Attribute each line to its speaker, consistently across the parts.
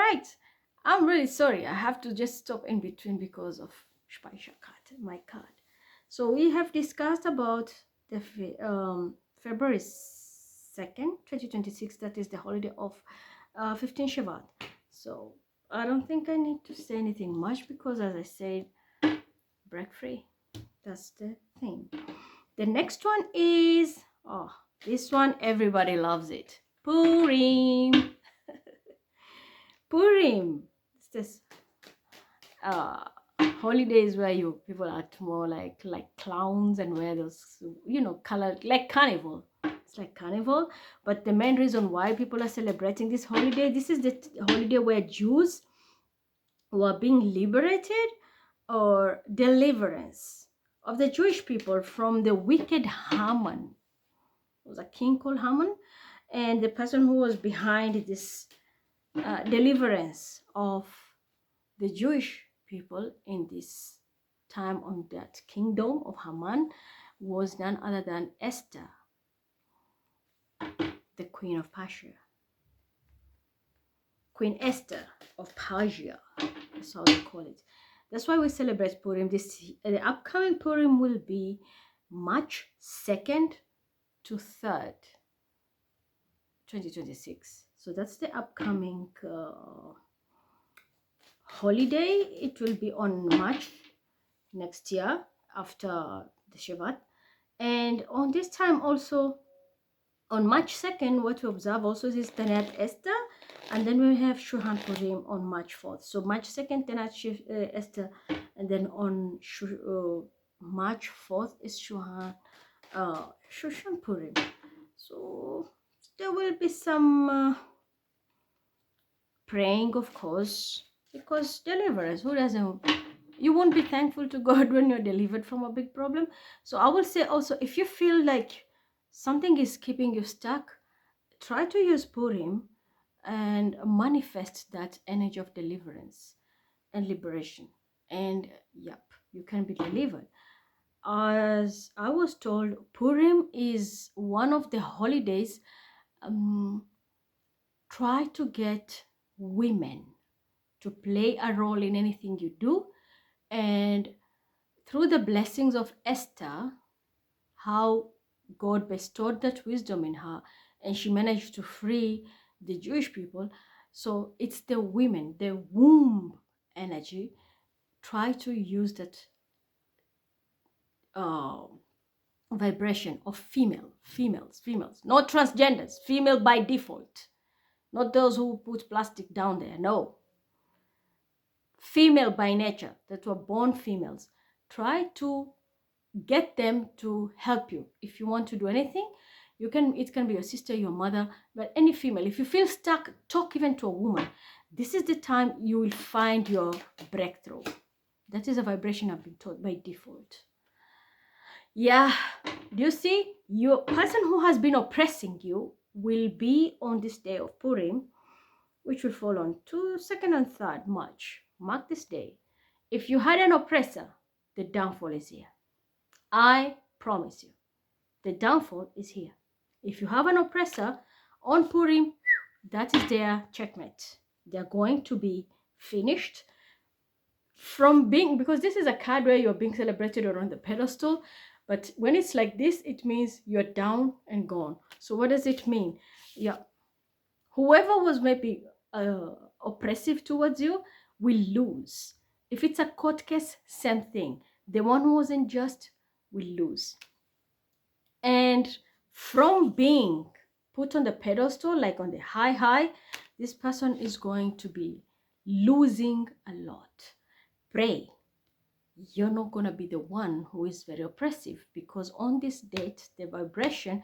Speaker 1: right, I'm really sorry. I have to just stop in between because of Speicherkarte, my card. So we have discussed about the February 2nd, 2026. That is the holiday of 15 Shavat. So I don't think I need to say anything much because, as I said, break free. That's the thing. The next one is, oh, this one everybody loves it. Purim. Purim. It's this uh holidays where you people act more like clowns and wear those, you know, color, like carnival. It's like carnival. But the main reason why people are celebrating this holiday, this is the holiday where Jews were being liberated, or deliverance of the Jewish people from the wicked Haman. It was a king called Haman, and the person who was behind this deliverance of the Jewish people in this time on that kingdom of Haman was none other than Esther, the queen of Persia. Queen Esther of Persia, that's how they call it. That's why we celebrate Purim. The upcoming Purim will be March 2nd to 3rd, 2026. So that's the upcoming holiday. It will be on March next year after the Shabbat. And on this time also, on March 2nd, what we observe also is Tanat Esther, and then we have Shulchan Purim on March 4th. So March 2nd, Tanat Esther, and then on March 4th is Shulchan Purim. So there will be some praying, of course, because deliverance, who doesn't, you won't be thankful to God when you're delivered from a big problem. So I will say also, if you feel like something is keeping you stuck, try to use Purim and manifest that energy of deliverance and liberation, and yep, you can be delivered. As I was told, Purim is one of the holidays. Try to get women to play a role in anything you do, and through the blessings of Esther, how God bestowed that wisdom in her, and she managed to free the Jewish people. So it's the women, the womb energy. Try to use that vibration of females, not transgenders, female by default, not those who put plastic down there. No, female by nature, that were born females. Try to get them to help you. If you want to do anything, you can, it can be your sister, your mother, but any female. If you feel stuck, talk even to a woman. This is the time you will find your breakthrough. That is a vibration I've been taught by default. Yeah, do you see? Your person who has been oppressing you will be on this day of Purim, which will fall on 2nd and 3rd March. Mark this day. If you had an oppressor, the downfall is here. I promise you, the downfall is here. If you have an oppressor on Purim, that is their checkmate. They're going to be finished from being, because this is a card where you're being celebrated or on the pedestal. But when it's like this, it means you're down and gone. So what does it mean? Yeah, whoever was maybe oppressive towards you will lose. If it's a court case, same thing. The one who wasn't just will lose. And from being put on the pedestal, like on the high, this person is going to be losing a lot. Pray you're not going to be the one who is very oppressive, because on this date, the vibration,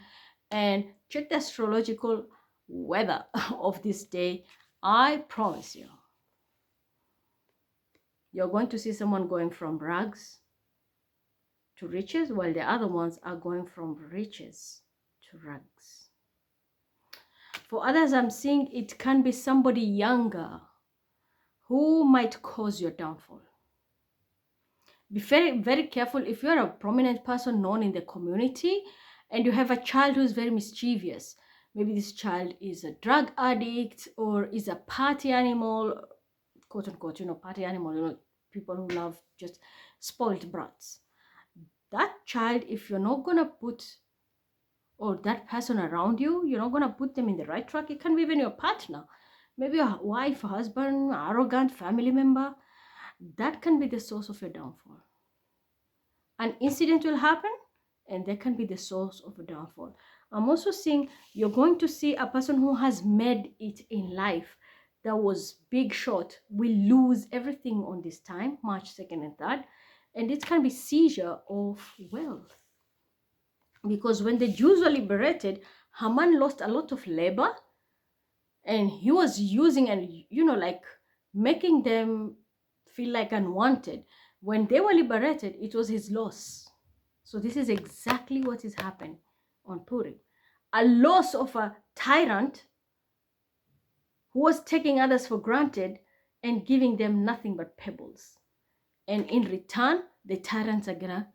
Speaker 1: and check the astrological weather of this day, I promise you, you're going to see someone going from rags to riches, while the other ones are going from riches to rags. For others, I'm seeing it can be somebody younger who might cause your downfall. Be very, very careful. If you're a prominent person known in the community and you have a child who's very mischievous, Maybe this child is a drug addict or is a party animal, quote unquote, party animal, people who love just spoiled brats. That child, if you're not gonna put, or that person around you, you're not gonna put them in the right track. It can be even your partner, maybe a wife, husband, arrogant family member. That can be the source of your downfall. An incident will happen, and that can be the source of a downfall. I'm also seeing you're going to see a person who has made it in life, that was big shot, will lose everything on this time, March 2nd and 3rd, and it can be seizure of wealth. Because when the Jews were liberated, Haman lost a lot of labor, and he was using and like making them feel like unwanted. When they were liberated, it was his loss. So this is exactly what is happening on Purim. A loss of a tyrant who was taking others for granted and giving them nothing but pebbles. And in return, the tyrants are gonna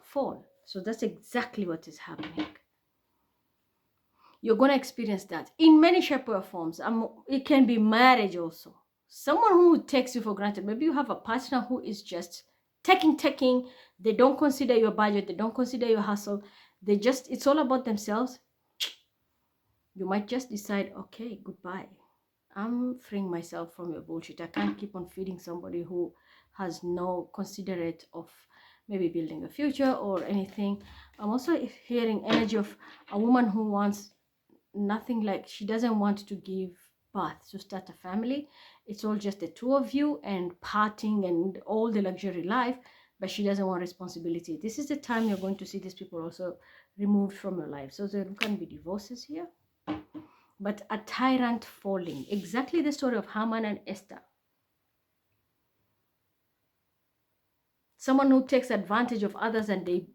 Speaker 1: fall. So that's exactly what is happening. You're gonna experience that in many shape or forms. It can be marriage also. Someone who takes you for granted. Maybe you have a partner who is just taking. They don't consider your budget. They don't consider your hustle. It's all about themselves. You might just decide, okay, goodbye. I'm freeing myself from your bullshit. I can't keep on feeding somebody who has no considerate of maybe building a future or anything. I'm also hearing energy of a woman who wants nothing, like she doesn't want to give birth to start a family. It's all just the two of you and partying and all the luxury life, but she doesn't want responsibility. This is the time you're going to see these people also removed from your life. So there can be divorces here, but a tyrant falling. Exactly the story of Haman and Esther. Someone who takes advantage of others and they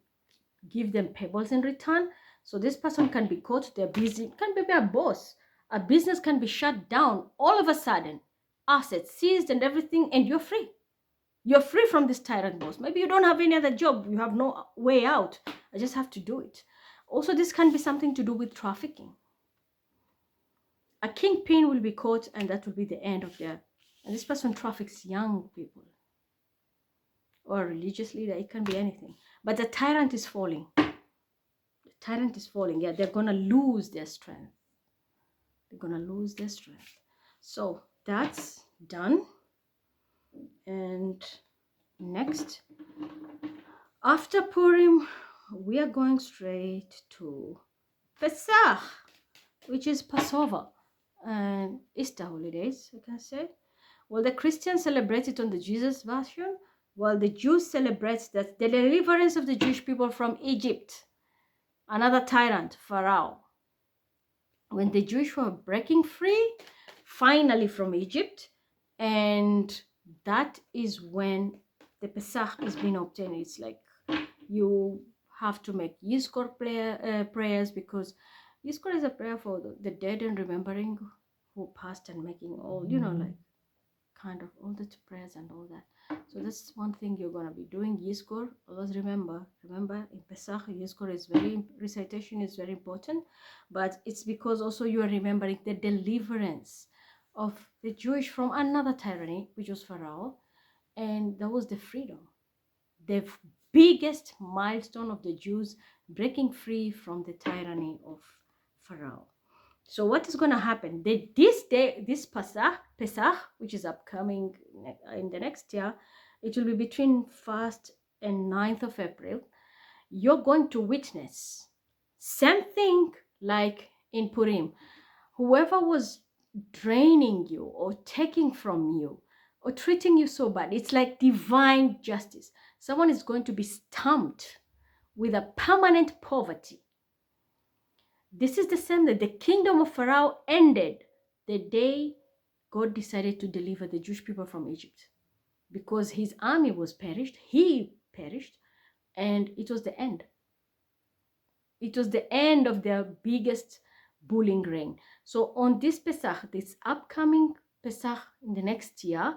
Speaker 1: give them pebbles in return. So this person can be caught, they're busy, can be a boss. A business can be shut down all of a sudden, assets seized and everything, and you're free. You're free from this tyrant boss. Maybe you don't have any other job, you have no way out. I just have to do it. Also, this can be something to do with trafficking. A kingpin will be caught, and that will be the end of their. And this person traffics young people, or a religious leader. It can be anything. But the tyrant is falling. The tyrant is falling. Yeah, they're gonna lose their strength. They're gonna lose their strength. So that's done. And next, after Purim, we are going straight to Pesach, which is Passover and Easter holidays, I can say. Well, the Christians celebrate it on the Jesus version, while the Jews celebrate that the deliverance of the Jewish people from Egypt, another tyrant, Pharaoh. When the Jewish were breaking free, finally from Egypt, and that is when the Pesach is being obtained. It's like you have to make Yizkor prayers, because Yizkor is a prayer for the dead and remembering who passed and making all, like kind of all the prayers and all that. So that's one thing you're going to be doing, Yizkor. Always remember in Pesach, Yizkor is recitation is very important, but it's because also you are remembering the deliverance of the Jewish from another tyranny, which was Pharaoh, and that was the freedom. The biggest milestone of the Jews breaking free from the tyranny of Pharaoh. So what is going to happen? This Pesach, which is upcoming in the next year, it will be between 1st and 9th of April. You're going to witness same thing like in Purim. Whoever was draining you or taking from you or treating you so bad, it's like divine justice. Someone is going to be stamped with a permanent poverty. This is the same that the kingdom of Pharaoh ended the day God decided to deliver the Jewish people from Egypt, because his army was perished, he perished, and it was the end. It was the end of their biggest bullying reign. So on this Pesach, this upcoming Pesach in the next year,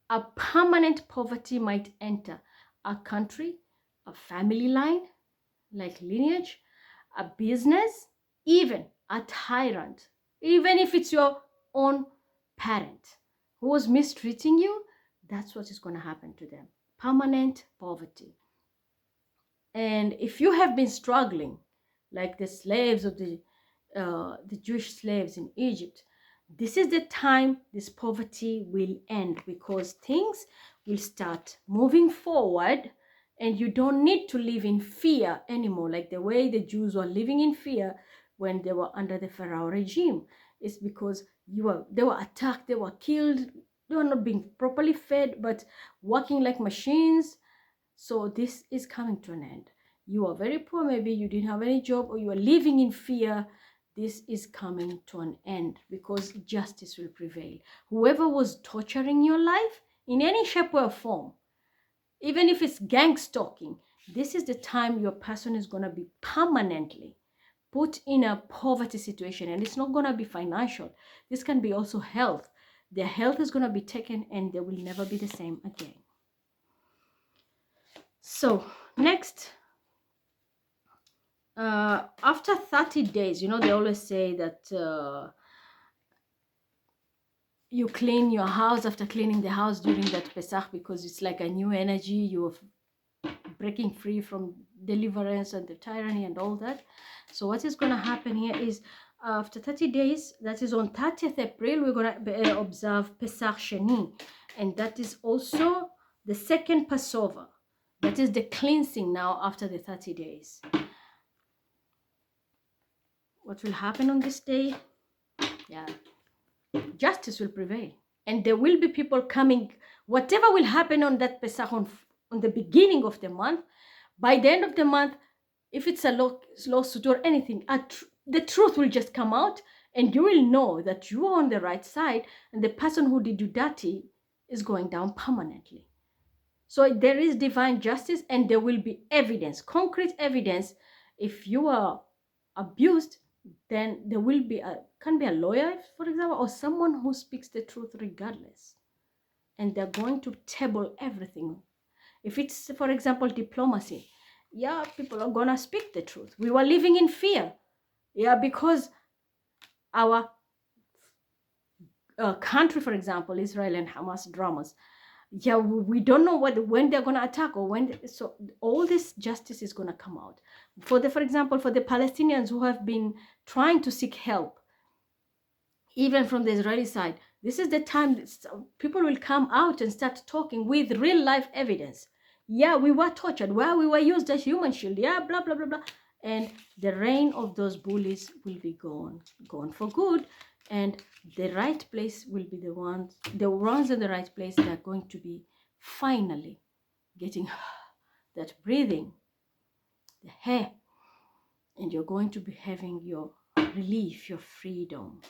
Speaker 1: a permanent poverty might enter a country, a family line, like lineage, a business, even a tyrant, even if it's your own parent who was mistreating you, that's what is going to happen to them. Permanent poverty. And if you have been struggling, like the slaves of the Jewish slaves in Egypt, this is the time this poverty will end, because things will start moving forward and you don't need to live in fear anymore, like the way the Jews were living in fear when they were under the Pharaoh regime. It's because they were attacked, they were killed, they were not being properly fed, but working like machines. So this is coming to an end. You are very poor, maybe you didn't have any job, or you are living in fear. This is coming to an end because justice will prevail. Whoever was torturing your life in any shape or form, even if it's gang stalking, this is the time your person is going to be permanently put in a poverty situation. And it's not going to be financial. This can be also health. Their health is going to be taken and they will never be the same again. So next, after 30 days, they always say that you clean your house after cleaning the house during that Pesach, because it's like a new energy. You're breaking free from deliverance and the tyranny and all that. So what is going to happen here is, after 30 days, that is on 30th April, we're going to observe Pesach Sheni. And that is also the second Passover. That is the cleansing now after the 30 days. What will happen on this day? Yeah, justice will prevail. And there will be people coming. Whatever will happen on that Pesach, on the beginning of the month, by the end of the month, if it's a lawsuit or anything, the truth will just come out, and you will know that you are on the right side, and the person who did you dirty is going down permanently. So there is divine justice, and there will be evidence, concrete evidence. If you are abused, then there will be can be a lawyer, for example, or someone who speaks the truth regardless. And they're going to table everything. If it's, for example, diplomacy, yeah, people are gonna speak the truth. We were living in fear, yeah, because our country, for example, Israel and Hamas dramas, yeah, we don't know when they're gonna attack, or when. So all this justice is gonna come out. For example, for the Palestinians who have been trying to seek help, even from the Israeli side, this is the time people will come out and start talking with real life evidence. Yeah, we were tortured. Well, we were used as human shield. Yeah, blah, blah, blah, blah. And the reign of those bullies will be gone for good. And the right place will be the ones in the right place that are going to be finally getting that breathing, the hair. And you're going to be having your relief, your freedom.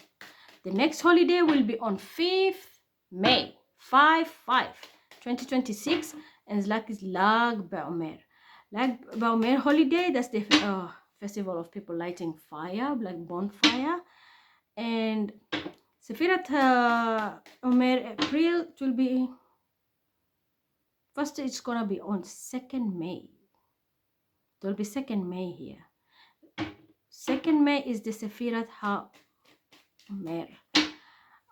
Speaker 1: The next holiday will be on 5th May, 5/5/2026, and it's like it's Lag Ba'omer. Lag Ba'omer holiday, that's the festival of people lighting fire, like bonfire. And Sefirat Omer April, it will be, first it's gonna be on 2nd May. There will be 2nd May here. 2nd May is the Sefirat HaOmer.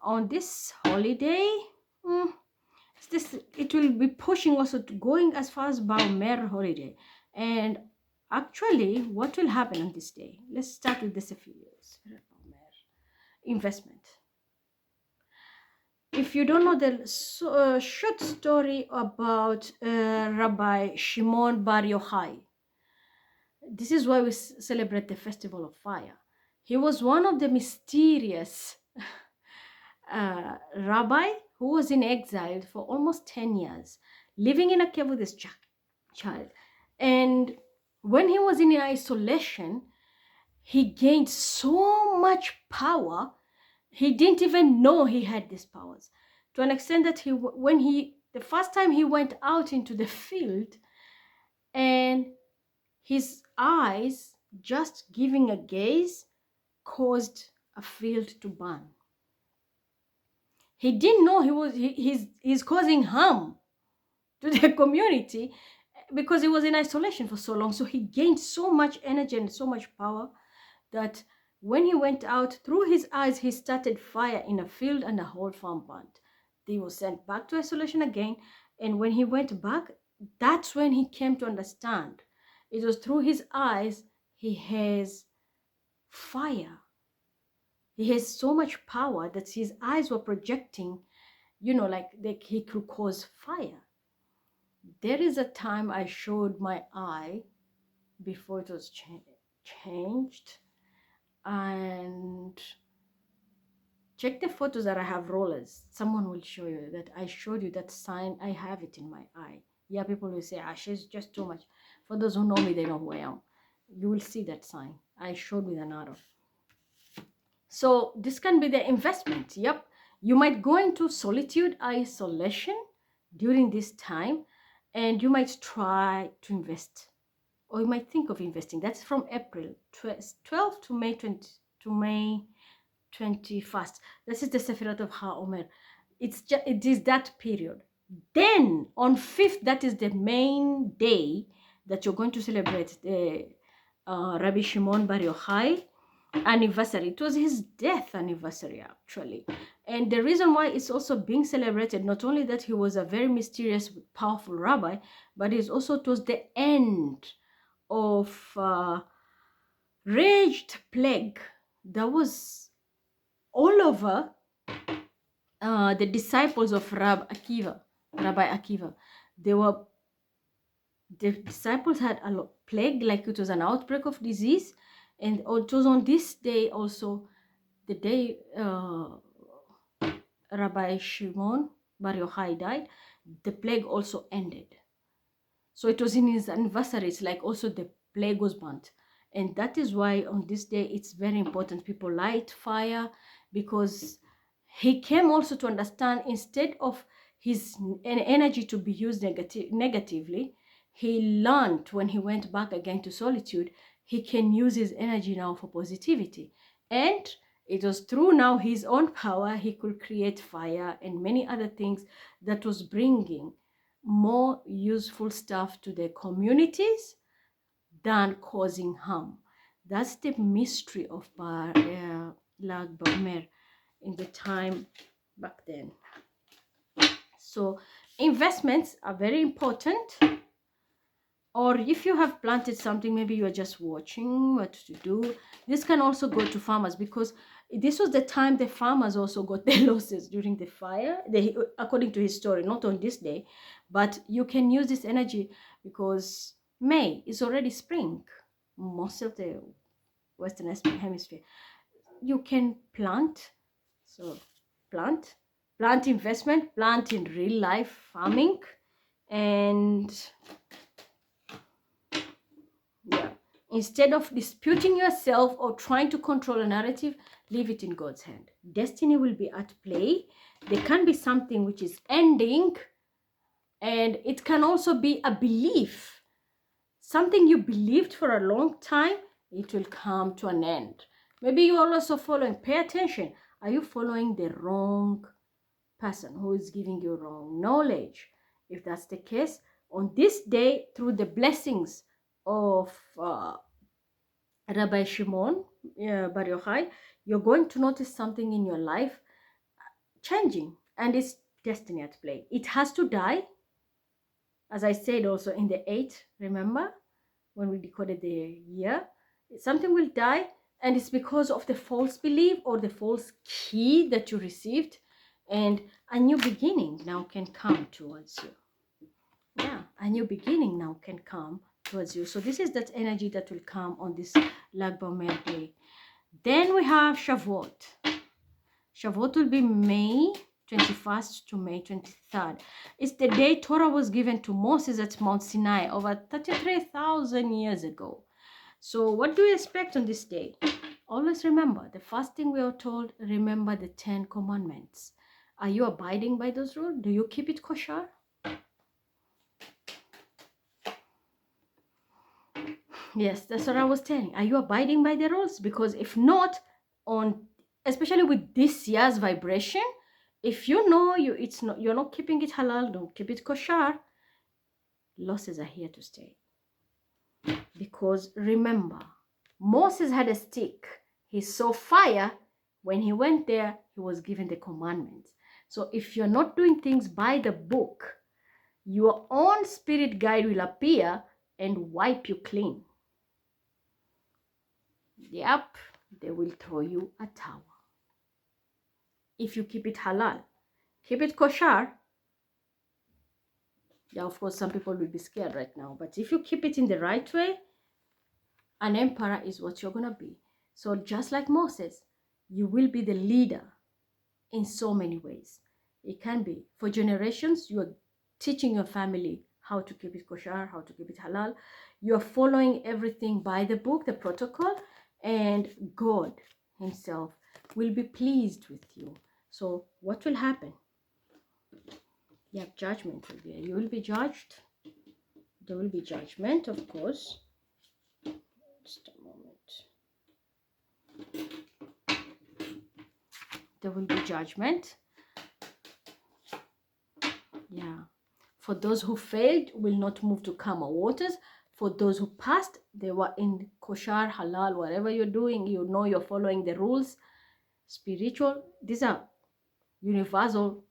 Speaker 1: On this holiday, it will be pushing also to going as far as Ba'omer holiday. And actually, what will happen on this day? Let's start with the Sefirat Ba'omer. Investment. If you don't know the short story about Rabbi Shimon Bar Yochai, this is why we celebrate the Festival of Fire. He was one of the mysterious rabbi who was in exile for almost 10 years, living in a cave with his child. And when he was in isolation, he gained so much power, he didn't even know he had these powers. To an extent that the first time he went out into the field, and his eyes, just giving a gaze, caused a field to burn. He didn't know he's causing harm to the community because he was in isolation for so long. So he gained so much energy and so much power that When he went out, through his eyes, he started fire in a field and a whole farm burnt. He was sent back to isolation again. And when he went back, that's when he came to understand. It was through his eyes, he has fire. He has so much power that his eyes were projecting, like he could cause fire. There is a time I showed my eye before it was changed. And check the photos that I have rollers. Someone will show you that I showed you that sign. I have it in my eye. Yeah, people will say, she's just too much. For those who know me, they know who I am. You will see that sign. I showed with an arrow. So this can be the investment. Yep. You might go into solitude, isolation during this time, and you might try to invest, or you might think of investing. That's from April 12 to May 20 to May 21st. This is the Sephirot of HaOmer. It is that period. Then on 5th, that is the main day that you're going to celebrate the Rabbi Shimon Bar Yochai anniversary. It was his death anniversary, actually. And the reason why it's also being celebrated, not only that he was a very mysterious, powerful rabbi, but it's also towards the end of raged plague that was all over the disciples of Rabbi Akiva. The disciples had a plague, like it was an outbreak of disease. And it was on this day also, the day Rabbi Shimon Bar Yochai died, the plague also ended. So it was in his anniversary. It's like also the plague was burnt. And that is why on this day, it's very important people light fire, because he came also to understand, instead of his energy to be used negatively, he learned when he went back again to solitude, he can use his energy now for positivity. And it was through now his own power, he could create fire and many other things that was bringing more useful stuff to the communities than causing harm. That's the mystery of Lag Baomer in the time back then. So investments are very important. Or if you have planted something, maybe you are just watching what to do. This can also go to farmers, because this was the time the farmers also got their losses during the fire, according to his story, not on this day. But you can use this energy, because May is already spring, most of the Western Hemisphere. You can plant. So plant investment, plant in real life farming. And yeah, instead of disputing yourself or trying to control a narrative, leave it in God's hand. Destiny will be at play. There can be something which is ending, and it can also be a belief. Something you believed for a long time, it will come to an end. Maybe you are also following. Pay attention. Are you following the wrong person who is giving you wrong knowledge? If that's the case, on this day, through the blessings of Rabbi Shimon Bar Yochai, you're going to notice something in your life changing, and it's destiny at play. It has to die. As I said also in the 8, remember when we decoded the year, something will die, and it's because of the false belief or the false key that you received, and a new beginning now can come towards you. Yeah, a new beginning now can come towards you. So this is that energy that will come on this Lag Baomer day. Then we have Shavuot. Shavuot will be May 21st to May 23rd. It's the day Torah was given to Moses at Mount Sinai over 33,000 years ago. So what do you expect on this day? Always remember, the first thing we are told, remember the 10 commandments. Are you abiding by those rules? Do you keep it kosher? Yes, that's what I was saying. Are you abiding by the rules? Because if not, especially with this year's vibration, if you know you're not keeping it halal, don't keep it kosher, losses are here to stay. Because remember, Moses had a stick. He saw fire. When he went there, he was given the commandments. So if you're not doing things by the book, your own spirit guide will appear and wipe you clean. Yep, they will throw you a towel. If you keep it halal, keep it kosher. Yeah, of course, some people will be scared right now. But if you keep it in the right way, an emperor is what you're going to be. So just like Moses, you will be the leader in so many ways. It can be for generations, you are teaching your family how to keep it kosher, how to keep it halal. You are following everything by the book, the protocol, and God himself will be pleased with you. So what will happen? Yeah, judgment will be. You will be judged. There will be judgment, of course. Just a moment. There will be judgment. Yeah. For those who failed, will not move to calmer waters. For those who passed, they were in kosher, halal, whatever you're doing, you know you're following the rules. Spiritual, these are universal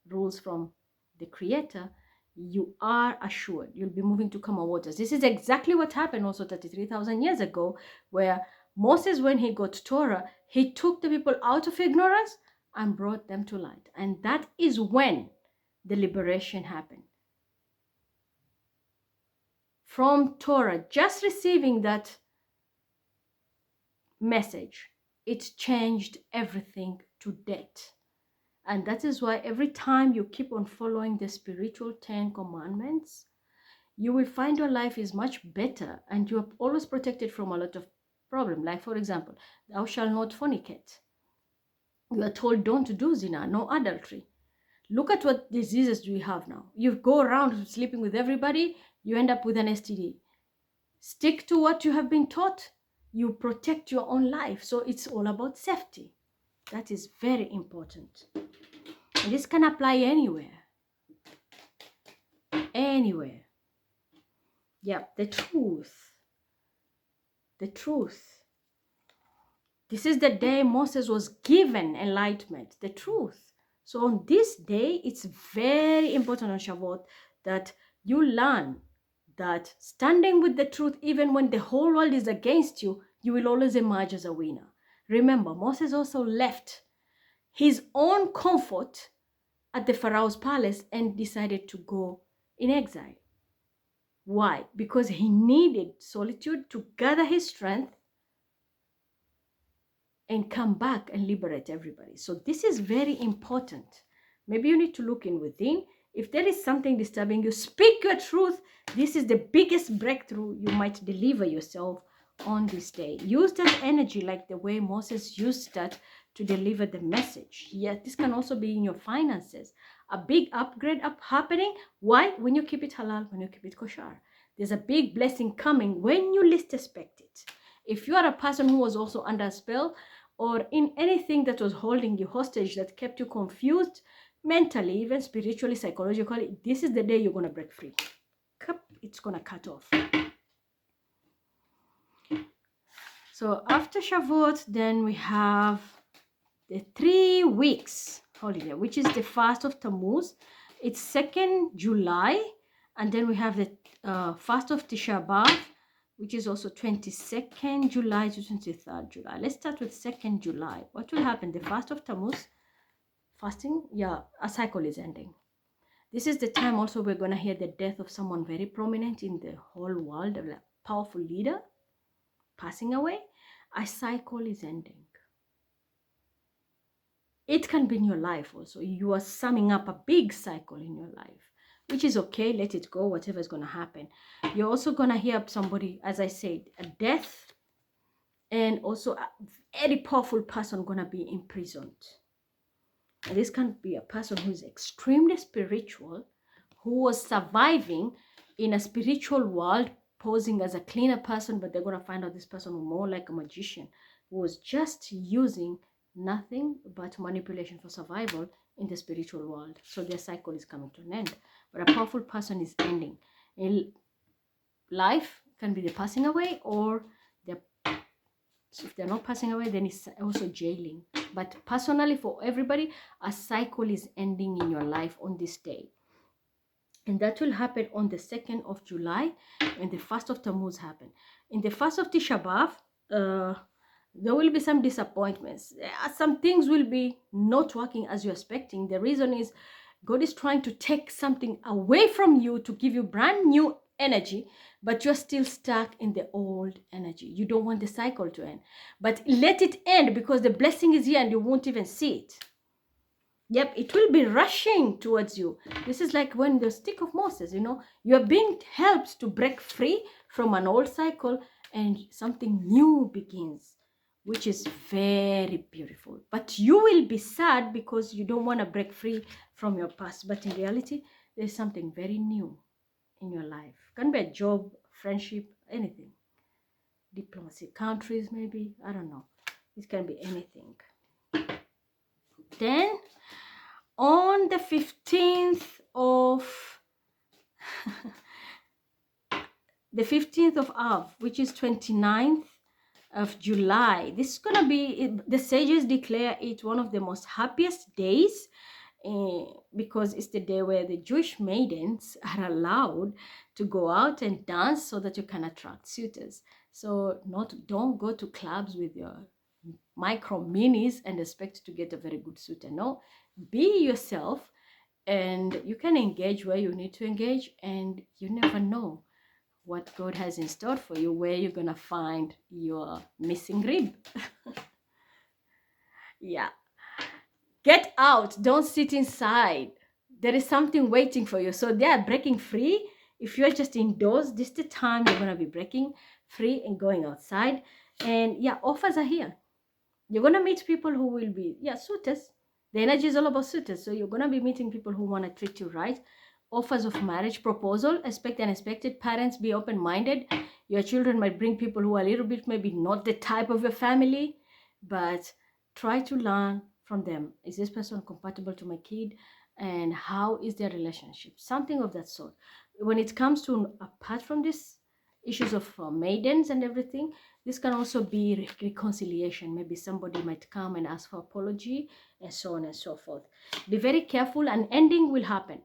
Speaker 1: rules from the Creator. You are assured you'll be moving to calmer waters. This is exactly what happened also 33,000 years ago, where Moses, when he got Torah, he took the people out of ignorance and brought them to light. And that is when the liberation happened. From Torah, just receiving that message, it changed everything to death. And that is why every time you keep on following the spiritual 10 commandments, you will find your life is much better and you are always protected from a lot of problems. Like, for example, thou shalt not fornicate. You are told don't do zina, no adultery. Look at what diseases do we have now. You go around sleeping with everybody, you end up with an STD. Stick to what you have been taught. You protect your own life. So it's all about safety. That is very important. And this can apply anywhere. Anywhere. Yeah, the truth. The truth. This is the day Moses was given enlightenment, the truth. So on this day, it's very important on Shavuot that you learn that standing with the truth, even when the whole world is against you, you will always emerge as a winner. Remember, Moses also left his own comfort at the Pharaoh's palace and decided to go in exile. Why? Because he needed solitude to gather his strength and come back and liberate everybody. So this is very important. Maybe you need to look in within. If there is something disturbing you, speak your truth. This is the biggest breakthrough you might deliver yourself on this day. Use that energy like the way Moses used that to deliver the message. Yet this can also be in your finances. A big upgrade happening. Why? When you keep it halal, when you keep it kosher. There's a big blessing coming when you least expect it. If you are a person who was also under a spell, or in anything that was holding you hostage, that kept you confused mentally, even spiritually, psychologically, this is the day you're going to break free. It's going to cut off. So after Shavuot, then we have the 3 weeks holiday, which is the fast of Tammuz. It's 2nd July, and then we have the fast of Tisha B'Av, which is also 22nd July to 23rd July. Let's start with 2nd July. What will happen? The fast of Tammuz, fasting, yeah, a cycle is ending. This is the time also we're going to hear the death of someone very prominent in the whole world, a powerful leader passing away. A cycle is ending. It can be in your life also. You are summing up a big cycle in your life, which is okay. Let it go, whatever is going to happen. You're also going to hear somebody, as I said, a death, and also a very powerful person going to be imprisoned. And this can be a person who is extremely spiritual, who was surviving in a spiritual world, posing as a cleaner person, but they're going to find out this person was more like a magician, who was just using nothing but manipulation for survival in the spiritual world. So their cycle is coming to an end. But a powerful person is ending. In life can be the passing away or the So if they're not passing away, then it's also jailing. But personally, for everybody, a cycle is ending in your life on this day. And that will happen on the 2nd of July when the fast of Tammuz happen. In the fast of Tisha B'Av, there will be some disappointments. Some things will be not working as you're expecting. The reason is God is trying to take something away from you to give you brand new energy, but you're still stuck in the old energy. You don't want the cycle to end. But let it end, because the blessing is here and you won't even see it. Yep, it will be rushing towards you. This is like when the stick of Moses, you're being helped to break free from an old cycle and something new begins, which is very beautiful. But you will be sad because you don't want to break free from your past. But in reality, there's something very new in your life. Can be a job, friendship, anything. Diplomacy, countries maybe, I don't know. It can be anything. Then on the 15th of the 15th of Av, which is 29th of July, this is gonna be, the sages declare it one of the most happiest days, because it's the day where the Jewish maidens are allowed to go out and dance so that you can attract suitors. So don't go to clubs with your micro minis and expect to get a very good suitor. No, be yourself, and you can engage where you need to engage, and you never know what God has in store for you, where you're gonna find your missing rib. Yeah, get out, don't sit inside. There is something waiting for you. So they are breaking free. If you're just indoors, this is the time you're gonna be breaking free and going outside. And yeah, offers are here. You're gonna meet people who will be suitors. The energy is all about suitors. So you're gonna be meeting people who want to treat you right. Offers of marriage proposal, expect unexpected. Parents, be open-minded. Your children might bring people who are a little bit maybe not the type of your family, but try to learn from them. Is this person compatible to my kid? And how is their relationship? Something of that sort. When it comes to, apart from this issues of maidens and everything, this can also be reconciliation. Maybe somebody might come and ask for apology, and so on and so forth. Be very careful, and ending will happen.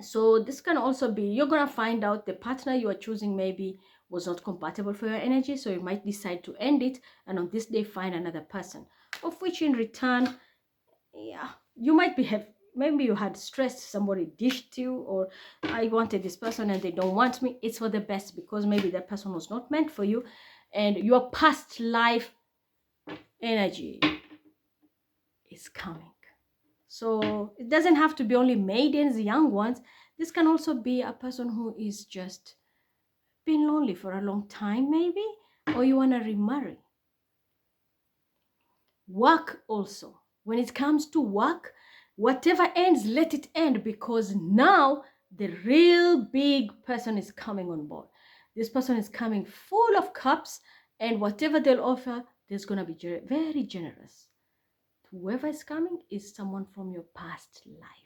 Speaker 1: So this can also be, you're gonna find out the partner you are choosing maybe was not compatible for your energy, so you might decide to end it, and on this day find another person, of which in return, you might be maybe you had stress, somebody dished you, or I wanted this person and they don't want me. It's for the best, because maybe that person was not meant for you, and your past life energy is coming. So it doesn't have to be only maidens, young ones. This can also be a person who is just been lonely for a long time maybe, or you want to remarry. Work also. When it comes to work, whatever ends, let it end, because now the real big person is coming on board. This person is coming full of cups, and whatever they'll offer, there's going to be very generous. Whoever is coming is someone from your past life.